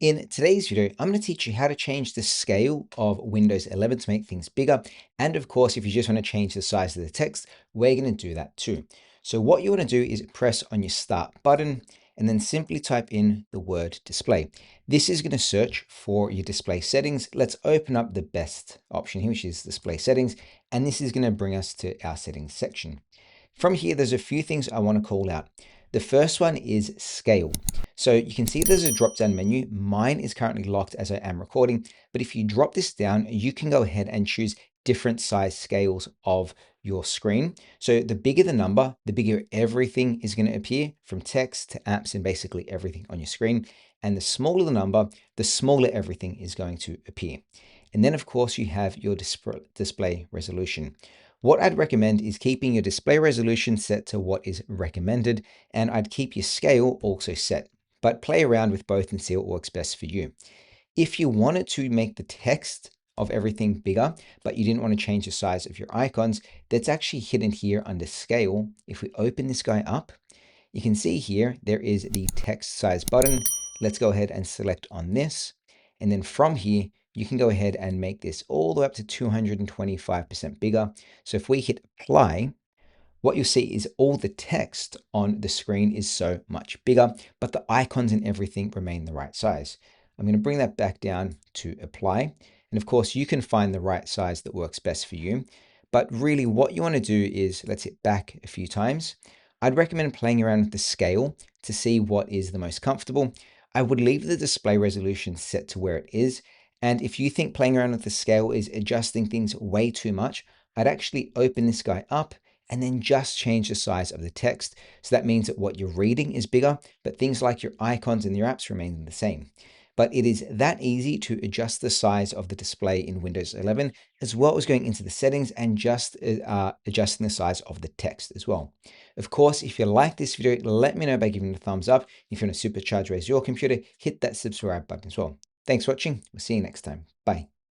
In today's video, I'm going to teach you how to change the scale of Windows 11 to make things bigger. And of course, if you just want to change the size of the text, we're going to do that too. So what you want to do is press on your start button and then simply type in the word display. This is going to search for your display settings. Let's open up the best option here, which is display settings. And this is going to bring us to our settings section. From here, there's a few things I want to call out. The first one is scale. So you can see there's a drop down menu. Mine is currently locked as I am recording, but if you drop this down, you can go ahead and choose different size scales of your screen. So the bigger the number, the bigger everything is going to appear, from text to apps and basically everything on your screen. And the smaller the number, the smaller everything is going to appear. And then of course you have your display resolution. What I'd recommend is keeping your display resolution set to what is recommended, and I'd keep your scale also set, but play around with both and see what works best for you. If you wanted to make the text of everything bigger, but you didn't want to change the size of your icons, that's actually hidden here under scale. If we open this guy up, you can see here, there is the text size button. Let's go ahead and select on this. And then from here, you can go ahead and make this all the way up to 225% bigger. So if we hit apply, what you'll see is all the text on the screen is so much bigger, but the icons and everything remain the right size. I'm going to bring that back down to apply. And of course, you can find the right size that works best for you. But really what you want to do is, let's hit back a few times. I'd recommend playing around with the scale to see what is the most comfortable. I would leave the display resolution set to where it is. And if you think playing around with the scale is adjusting things way too much, I'd actually open this guy up and then just change the size of the text. So that means that what you're reading is bigger, but things like your icons and your apps remain the same. But it is that easy to adjust the size of the display in Windows 11, as well as going into the settings and just adjusting the size of the text as well. Of course, if you like this video, let me know by giving it a thumbs up. If you want to supercharge raise your computer, hit that subscribe button as well. Thanks for watching. We'll see you next time. Bye.